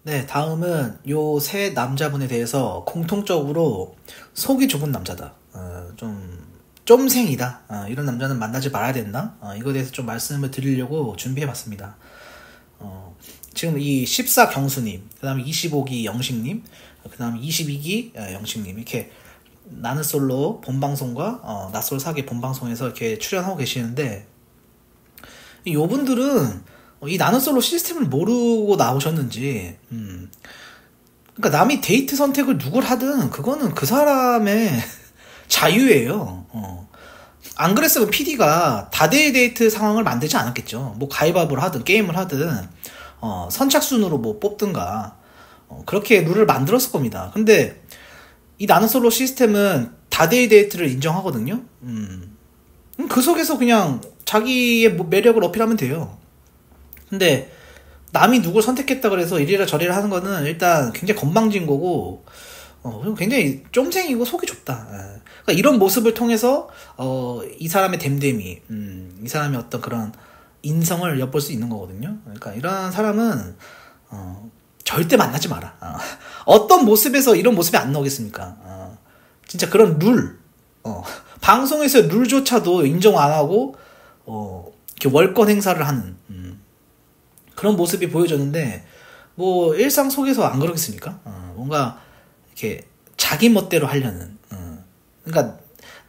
네, 다음은 요 세 남자분에 대해서 공통적으로 속이 좁은 남자다. 쫌생이다. 이런 남자는 만나지 말아야 된다. 이거에 대해서 좀 말씀을 드리려고 준비해봤습니다. 지금 이 14 경수님, 그 다음에 25기 영식님, 그 다음에 22기 영식님, 이렇게 나는 솔로 본방송과 나솔 사기 본방송에서 이렇게 출연하고 계시는데, 요분들은 이 나는 솔로 시스템을 모르고 나오셨는지, 그러니까 남이 데이트 선택을 누굴 하든 그거는 그 사람의 자유예요. 안 그랬으면 PD가 다대의 데이트 상황을 만들지 않았겠죠. 뭐 가위바위보를 하든 게임을 하든 선착순으로 뭐 뽑든가 그렇게 룰을 만들었을 겁니다. 근데 이 나는 솔로 시스템은 다대의 데이트를 인정하거든요. 그 속에서 그냥 자기의 매력을 어필하면 돼요. 근데 남이 누굴 선택했다 그래서 이리라 저리라 하는 거는 일단 굉장히 건방진 거고 굉장히 쫌생이고 속이 좁다. 그러니까 이런 모습을 통해서 이 사람의 됨됨이, 이 사람의 어떤 그런 인성을 엿볼 수 있는 거거든요. 그러니까 이런 사람은 절대 만나지 마라. 어떤 모습에서 이런 모습이 안 나오겠습니까? 진짜 그런 룰, 방송에서 룰조차도 인정 안 하고 이렇게 월권 행사를 하는 그런 모습이 보여졌는데 뭐 일상 속에서 안 그러겠습니까? 뭔가 이렇게 자기 멋대로 하려는, 그러니까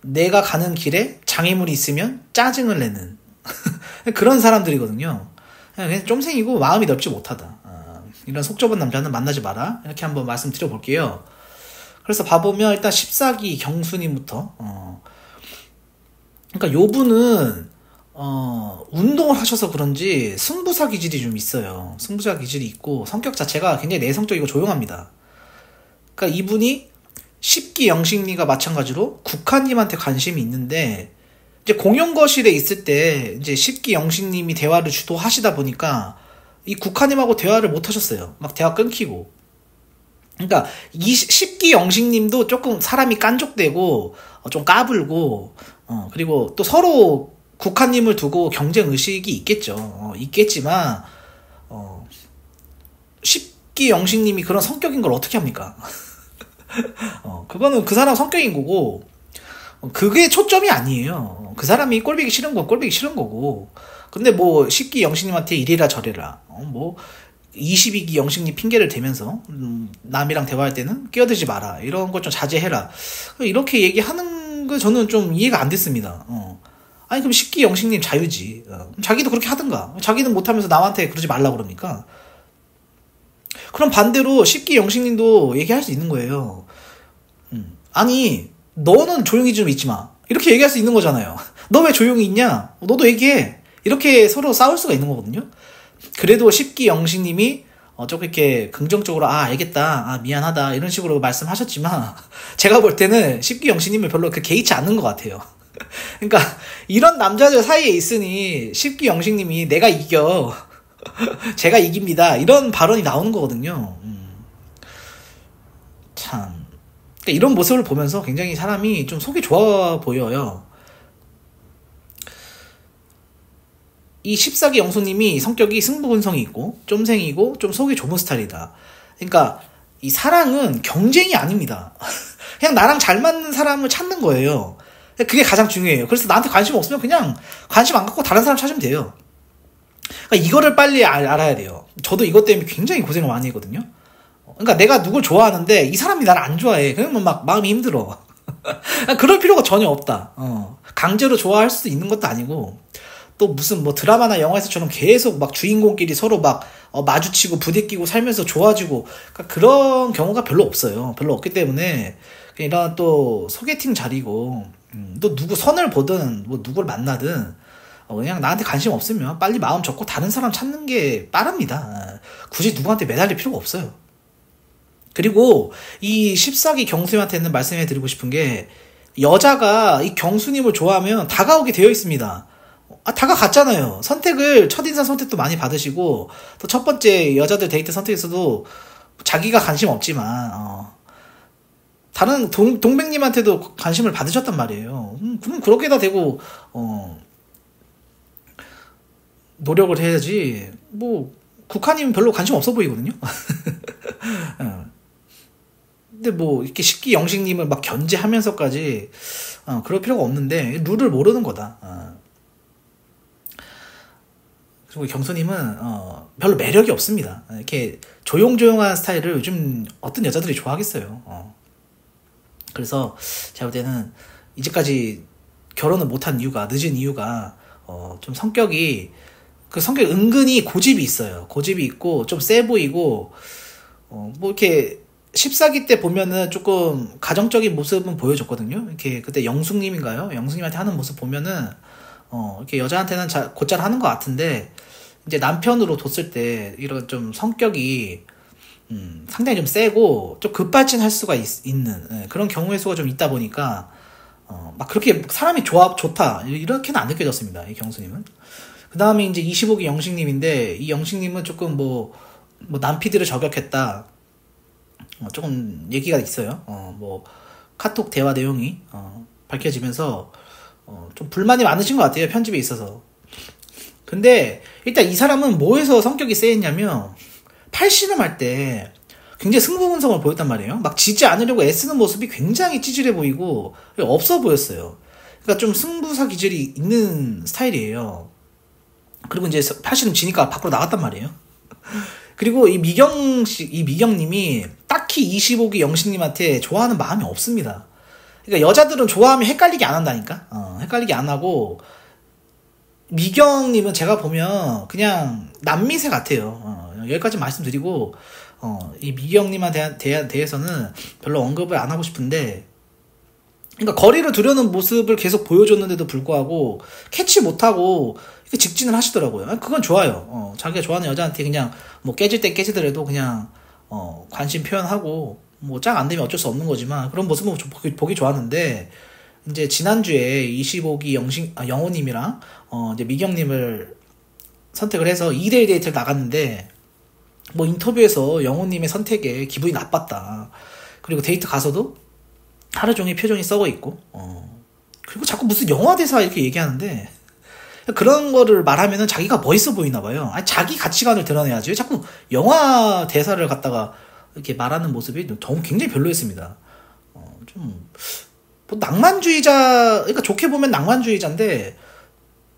내가 가는 길에 장애물이 있으면 짜증을 내는 그런 사람들이거든요. 그냥 쫌생이고 마음이 넓지 못하다. 이런 속 좁은 남자는 만나지 마라. 이렇게 한번 말씀드려볼게요. 그래서 봐보면 일단 14기 경수님부터 그러니까 요 분은 운동을 하셔서 그런지 승부사 기질이 좀 있어요. 승부사 기질이 있고 성격 자체가 굉장히 내성적이고 조용합니다. 그러니까 이분이 10기 영식리가 마찬가지로 국화님한테 관심이 있는데 이제 공용거실에 있을 때 이제 10기 영식님이 대화를 주도하시다 보니까 이 국화님하고 대화를 못 하셨어요. 막 대화 끊기고. 그러니까 이 10기 영식님도 조금 사람이 깐족되고 좀 까불고 그리고 또 서로 국화님을 두고 경쟁 의식이 있겠죠. 있겠지만 10기 영식님이 그런 성격인 걸 어떻게 합니까? 그거는 그 사람 성격인 거고 그게 초점이 아니에요. 그 사람이 꼴보기 싫은 건 꼴보기 싫은 거고. 근데 뭐 10기 영식님한테 이래라 저래라 뭐 22기 영식님 핑계를 대면서 남이랑 대화할 때는 끼어들지 마라 이런 걸 좀 자제해라 이렇게 얘기하는 거 저는 좀 이해가 안 됐습니다. 아니 그럼 10기 영식님 자유지. 자기도 그렇게 하든가. 자기는 못하면서 남한테 그러지 말라 그러니까. 그럼 반대로 10기 영식님도 얘기할 수 있는 거예요. 아니 너는 조용히 좀 있지 마. 이렇게 얘기할 수 있는 거잖아요. 너 왜 조용히 있냐? 너도 얘기해. 이렇게 서로 싸울 수가 있는 거거든요. 그래도 10기 영식님이 조금 이렇게 긍정적으로 알겠다, 미안하다 이런 식으로 말씀하셨지만 제가 볼 때는 10기 영식님을 별로 그 개의치 않는 것 같아요. 그러니까 이런 남자들 사이에 있으니 10기 영식님이 내가 이겨 제가 이깁니다 이런 발언이 나오는 거거든요. 참 그러니까 이런 모습을 보면서 굉장히 사람이 좀 속이 좋아 보여요. 이 14기 영수님이 성격이 승부근성이 있고 쫌생이고 좀 속이 좁은 스타일이다. 그러니까 이 사랑은 경쟁이 아닙니다. 그냥 나랑 잘 맞는 사람을 찾는 거예요. 그게 가장 중요해요. 그래서 나한테 관심 없으면 그냥 관심 안 갖고 다른 사람 찾으면 돼요. 그러니까 이거를 빨리 알아야 돼요. 저도 이것 때문에 굉장히 고생을 많이 했거든요. 그러니까 내가 누굴 좋아하는데 이 사람이 나를 안 좋아해. 그러면 막 마음이 힘들어. 그럴 필요가 전혀 없다. 강제로 좋아할 수도 있는 것도 아니고 또 무슨 뭐 드라마나 영화에서처럼 계속 막 주인공끼리 서로 막 마주치고 부대끼고 살면서 좋아지고 그러니까 그런 경우가 별로 없어요. 별로 없기 때문에 이런 또 소개팅 자리고 또 누구 선을 보든 뭐 누굴 만나든 그냥 나한테 관심 없으면 빨리 마음 접고 다른 사람 찾는 게 빠릅니다. 굳이 누구한테 매달릴 필요가 없어요. 그리고 이 14기 경수님한테는 말씀해 드리고 싶은 게 여자가 이 경수님을 좋아하면 다가오게 되어 있습니다. 다가갔잖아요. 첫인상 선택도 많이 받으시고 또 첫 번째 여자들 데이트 선택에서도 자기가 관심 없지만 다른 동백님한테도 관심을 받으셨단 말이에요. 그럼 그렇게다 대고 노력을 해야지. 뭐 국화님 별로 관심 없어 보이거든요. 근데 뭐 이렇게 식기 영식님을 막 견제하면서까지 그럴 필요가 없는데 룰을 모르는 거다. 그리고 경수님은 별로 매력이 없습니다. 이렇게 조용조용한 스타일을 요즘 어떤 여자들이 좋아하겠어요. 그래서 제가 볼 때는 이제까지 결혼을 못한 이유가, 늦은 이유가 좀 성격이, 그 성격 은근히 고집이 있어요. 고집이 있고 좀 세 보이고 뭐 이렇게 14기 때 보면은 조금 가정적인 모습은 보여줬거든요. 이렇게 그때 영숙님인가요? 영숙님한테 하는 모습 보면은 이렇게 여자한테는 곧잘 하는 것 같은데, 이제 남편으로 뒀을 때 이런 좀 성격이 상당히 좀 세고 좀 급발진할 수가 있는 그런 경우의 수가 좀 있다 보니까 막 그렇게 사람이 좋다 이렇게는 안 느껴졌습니다. 이 경수님은. 그 다음에 이제 25기 영식님인데, 이 영식님은 조금 뭐 남피들을 저격했다, 조금 얘기가 있어요. 뭐 카톡 대화 내용이 밝혀지면서 좀 불만이 많으신 것 같아요, 편집에 있어서. 근데 일단 이 사람은 뭐에서 성격이 세했냐면, 팔씨름할 때 굉장히 승부분성을 보였단 말이에요. 막 지지 않으려고 애쓰는 모습이 굉장히 찌질해 보이고 없어 보였어요. 그러니까 좀 승부사 기질이 있는 스타일이에요. 그리고 이제 팔씨름 지니까 밖으로 나갔단 말이에요. 그리고 이 미경님이 딱히 25기 영식님한테 좋아하는 마음이 없습니다. 그러니까 여자들은 좋아하면 헷갈리게 안 한다니까. 헷갈리게 안 하고, 미경님은 제가 보면 그냥 남미새 같아요. 여기까지 말씀드리고, 이 미경님한테 대해서는 별로 언급을 안 하고 싶은데, 그러니까 거리를 두려는 모습을 계속 보여줬는데도 불구하고 캐치 못하고 직진을 하시더라고요. 그건 좋아요. 자기가 좋아하는 여자한테 그냥 뭐 깨질 때 깨지더라도 그냥 관심 표현하고, 뭐 짝 안 되면 어쩔 수 없는 거지만 그런 모습은 보기 좋았는데, 이제 지난주에 25기 영호님이랑 이제 미경님을 선택을 해서 2대1 데이트를 나갔는데, 뭐 인터뷰에서 영호님의 선택에 기분이 나빴다. 그리고 데이트 가서도 하루 종일 표정이 썩어 있고, 그리고 자꾸 무슨 영화 대사 이렇게 얘기하는데, 그런 거를 말하면은 자기가 멋있어 보이나 봐요. 아니, 자기 가치관을 드러내야지. 자꾸 영화 대사를 갖다가 이렇게 말하는 모습이 굉장히 별로였습니다. 뭐 낭만주의자, 그러니까 좋게 보면 낭만주의자인데,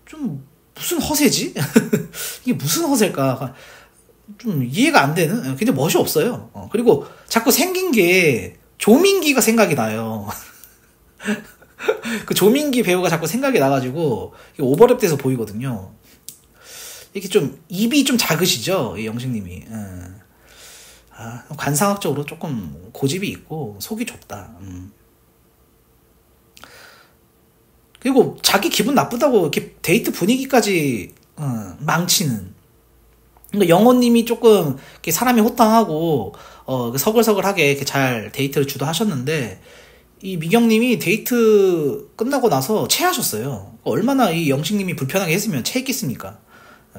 좀 무슨 허세지? 이게 무슨 허세일까? 좀 이해가 안 되는? 근데 멋이 없어요. 그리고 자꾸 생긴 게 조민기가 생각이 나요. 그 조민기 배우가 자꾸 생각이 나가지고 오버랩 돼서 보이거든요. 이렇게 좀 입이 좀 작으시죠, 이 영식님이. 관상학적으로 조금 고집이 있고 속이 좁다. 그리고 자기 기분 나쁘다고 이렇게 데이트 분위기까지 망치는. 그러니까 영호님이 조금 이렇게 사람이 호탕하고 서글서글하게 이렇게 잘 데이트를 주도하셨는데, 이 미경님이 데이트 끝나고 나서 체하셨어요. 얼마나 이 영식님이 불편하게 했으면 체했겠습니까?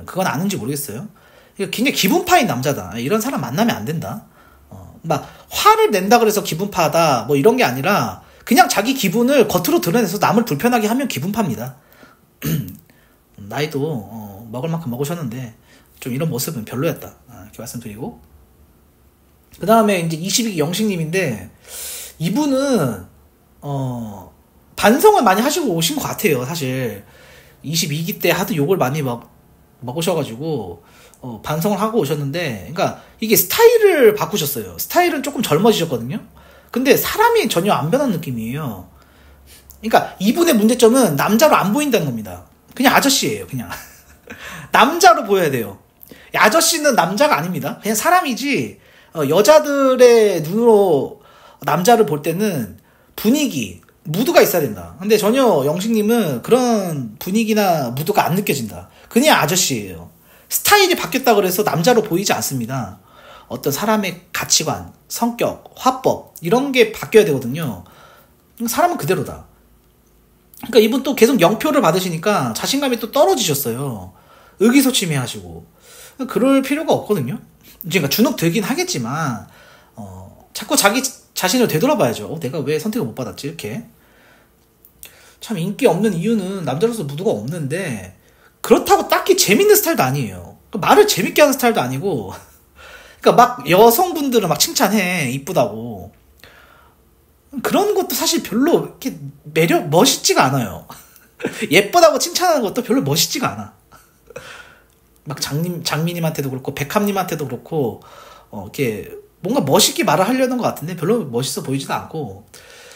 그건 아는지 모르겠어요. 굉장히 기분파인 남자다. 이런 사람 만나면 안 된다. 막 화를 낸다 그래서 기분파다 뭐 이런 게 아니라, 그냥 자기 기분을 겉으로 드러내서 남을 불편하게 하면 기분파입니다. 나이도 먹을 만큼 먹으셨는데 좀 이런 모습은 별로였다, 이렇게 말씀드리고, 그 다음에 이제 22기 영식님인데, 이분은 반성을 많이 하시고 오신 것 같아요. 사실 22기 때 하도 욕을 많이 먹으셔가지고 반성을 하고 오셨는데, 그러니까 이게 스타일을 바꾸셨어요. 스타일은 조금 젊어지셨거든요. 근데 사람이 전혀 안 변한 느낌이에요. 그러니까 이분의 문제점은 남자로 안 보인다는 겁니다. 그냥 아저씨예요. 그냥 남자로 보여야 돼요. 아저씨는 남자가 아닙니다. 그냥 사람이지, 여자들의 눈으로 남자를 볼 때는 분위기, 무드가 있어야 된다. 근데 전혀 영식님은 그런 분위기나 무드가 안 느껴진다. 그냥 아저씨예요. 스타일이 바뀌었다 그래서 남자로 보이지 않습니다. 어떤 사람의 가치관, 성격, 화법 이런 게 바뀌어야 되거든요. 사람은 그대로다. 그러니까 이분 또 계속 영표를 받으시니까 자신감이 또 떨어지셨어요. 의기소침해 하시고. 그럴 필요가 없거든요. 그러니까 주눅 들긴 하겠지만 자꾸 자기 자신을 되돌아봐야죠. 내가 왜 선택을 못 받았지? 이렇게. 참 인기 없는 이유는 남자로서 무드가 없는데, 그렇다고 딱히 재밌는 스타일도 아니에요. 말을 재밌게 하는 스타일도 아니고, 그러니까 막 여성분들은 막 칭찬해, 이쁘다고. 그런 것도 사실 별로 이렇게 멋있지가 않아요. 예쁘다고 칭찬하는 것도 별로 멋있지가 않아. 막 장미님한테도 그렇고, 백합님한테도 그렇고, 이렇게 뭔가 멋있게 말을 하려는 것 같은데 별로 멋있어 보이지도 않고.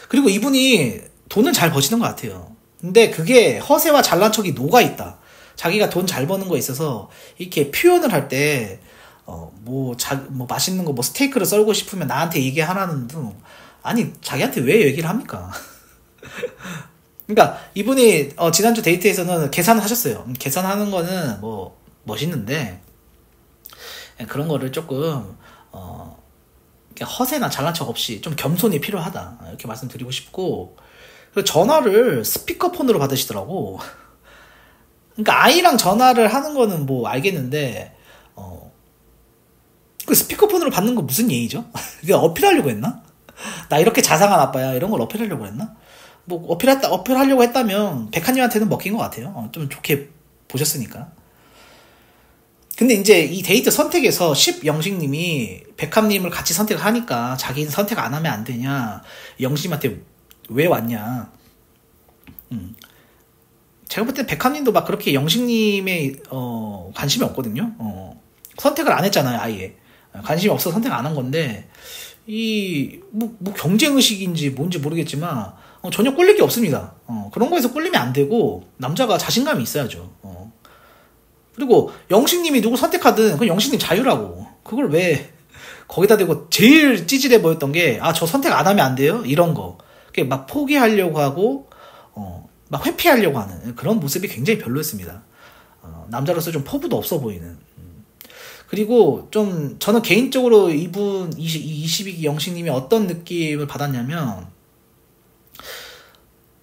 그리고 이분이 돈은 잘 버시는 것 같아요. 근데 그게 허세와 잘난 척이 녹아있다. 자기가 돈 잘 버는 거에 있어서 이렇게 표현을 할 때, 뭐 맛있는 거, 뭐 스테이크를 썰고 싶으면 나한테 얘기하라는 등, 아니, 자기한테 왜 얘기를 합니까? 그러니까 이분이 지난주 데이트에서는 계산을 하셨어요. 계산하는 거는 뭐 멋있는데 그런 거를 조금 허세나 잘난 척 없이 좀 겸손이 필요하다, 이렇게 말씀드리고 싶고, 그리고 전화를 스피커폰으로 받으시더라고. 그러니까 아이랑 전화를 하는 거는 뭐 알겠는데 그 스피커폰으로 받는 거 무슨 예의죠? 그게 어필하려고 했나? 나 이렇게 자상한 아빠야, 이런 걸 어필하려고 했나? 뭐 어필하려고 했다면 백한님한테는 먹힌 것 같아요. 좀 좋게 보셨으니까. 근데 이제 이 데이트 선택에서 10영식님이 백합님을 같이 선택을 하니까 자기는 선택 안 하면 안 되냐, 영식님한테 왜 왔냐. 제가 볼 때 백합님도 막 그렇게 영식님의 관심이 없거든요. 선택을 안 했잖아요, 아예. 관심이 없어서 선택 안 한 건데, 뭐 경쟁의식인지 뭔지 모르겠지만 전혀 꿀릴 게 없습니다. 그런 거에서 꿀리면 안 되고 남자가 자신감이 있어야죠. 그리고 영식님이 누구 선택하든 그건 영식님 자유라고. 그걸 왜 거기다 대고. 제일 찌질해 보였던 게, 저 선택 안 하면 안 돼요, 이런 거. 막 포기하려고 하고 막 회피하려고 하는 그런 모습이 굉장히 별로였습니다. 남자로서 좀 포부도 없어 보이는. 그리고 좀 저는 개인적으로 이분 22기 영식님이 어떤 느낌을 받았냐면,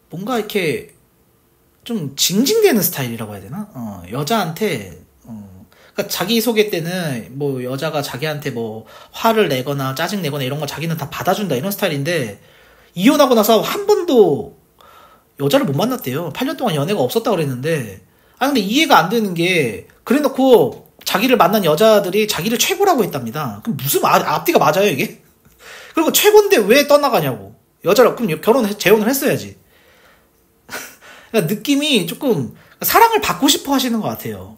뭔가 이렇게 좀 징징대는 스타일이라고 해야 되나? 여자한테 그러니까 자기 소개 때는 뭐 여자가 자기한테 뭐 화를 내거나 짜증 내거나 이런 거 자기는 다 받아준다, 이런 스타일인데, 이혼하고 나서 한 번도 여자를 못 만났대요. 8년 동안 연애가 없었다고 그랬는데. 근데 이해가 안 되는 게, 그래 놓고 자기를 만난 여자들이 자기를 최고라고 했답니다. 그럼 무슨 앞뒤가 맞아요, 이게? 그리고 최고인데 왜 떠나가냐고. 여자를, 그럼 재혼을 했어야지. 그러니까 느낌이 조금 사랑을 받고 싶어 하시는 것 같아요.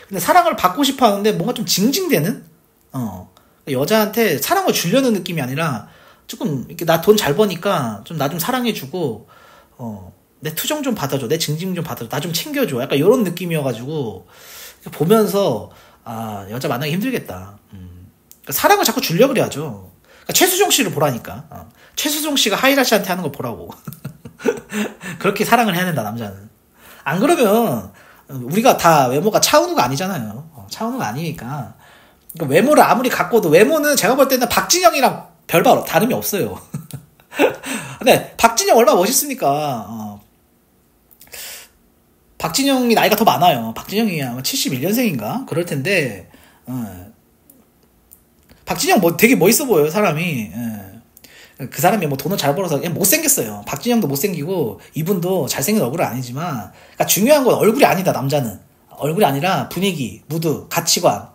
근데 사랑을 받고 싶어 하는데 뭔가 좀 징징대는? 여자한테 사랑을 주려는 느낌이 아니라 조금 이렇게 나 돈 잘 버니까 좀 나 좀 사랑해주고, 내 투정 좀 받아줘, 내 징징 좀 받아줘, 나 좀 챙겨줘, 약간 이런 느낌이어가지고 보면서 여자 만나기 힘들겠다. 그러니까 사랑을 자꾸 주려고 그래야죠. 그러니까 최수종 씨를 보라니까. 최수종 씨가 하이라 씨한테 하는 거 보라고. 그렇게 사랑을 해야 된다, 남자는. 안 그러면 우리가 다 외모가 차은우가 아니잖아요. 차은우가 아니니까. 그러니까 외모를 아무리 갖고도, 외모는 제가 볼 때는 박진영이랑 별반 다름이 없어요. 근데 박진영 얼마나 멋있습니까? 박진영이 나이가 더 많아요. 박진영이 아마 71년생인가? 그럴 텐데, 박진영 되게 멋있어 보여요, 사람이. 그 사람이 뭐 돈을 잘 벌어서 그냥 못생겼어요. 박진영도 못생기고 이분도 잘생긴 얼굴은 아니지만, 그러니까 중요한 건 얼굴이 아니다, 남자는. 얼굴이 아니라 분위기, 무드, 가치관,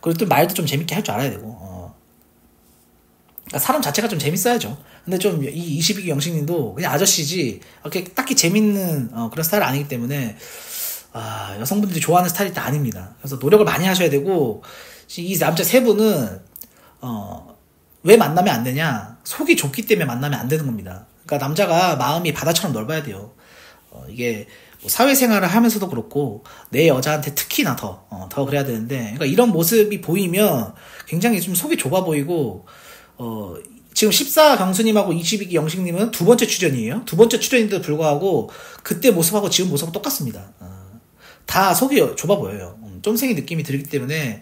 그리고 또 말도 좀 재밌게 할 줄 알아야 되고, 그러니까 사람 자체가 좀 재밌어야죠. 근데 좀 이 22기 영식님도 그냥 아저씨지 이렇게 딱히 재밌는 그런 스타일 아니기 때문에 여성분들이 좋아하는 스타일이 아닙니다. 그래서 노력을 많이 하셔야 되고, 이 남자 세 분은 왜 만나면 안 되냐? 속이 좁기 때문에 만나면 안 되는 겁니다. 그러니까 남자가 마음이 바다처럼 넓어야 돼요. 이게 뭐 사회생활을 하면서도 그렇고 내 여자한테 특히나 더 그래야 되는데, 그러니까 이런 모습이 보이면 굉장히 좀 속이 좁아 보이고, 지금 14 경수님하고 22기 영식님은 두 번째 출연이에요. 두 번째 출연인데도 불구하고 그때 모습하고 지금 모습하고 똑같습니다. 다 속이 좁아 보여요. 쫌생이 느낌이 들기 때문에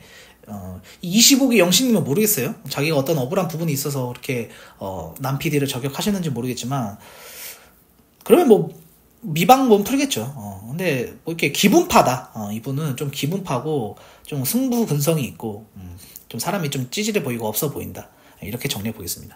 25기 영식님은 모르겠어요. 자기가 어떤 억울한 부분이 있어서 이렇게 남 PD를 저격하셨는지 모르겠지만, 그러면 뭐 미방 몸 풀겠죠. 근데 뭐 이렇게 기분파다. 이분은 좀 기분파고 좀 승부근성이 있고 좀 사람이 좀 찌질해 보이고 없어 보인다. 이렇게 정리해 보겠습니다.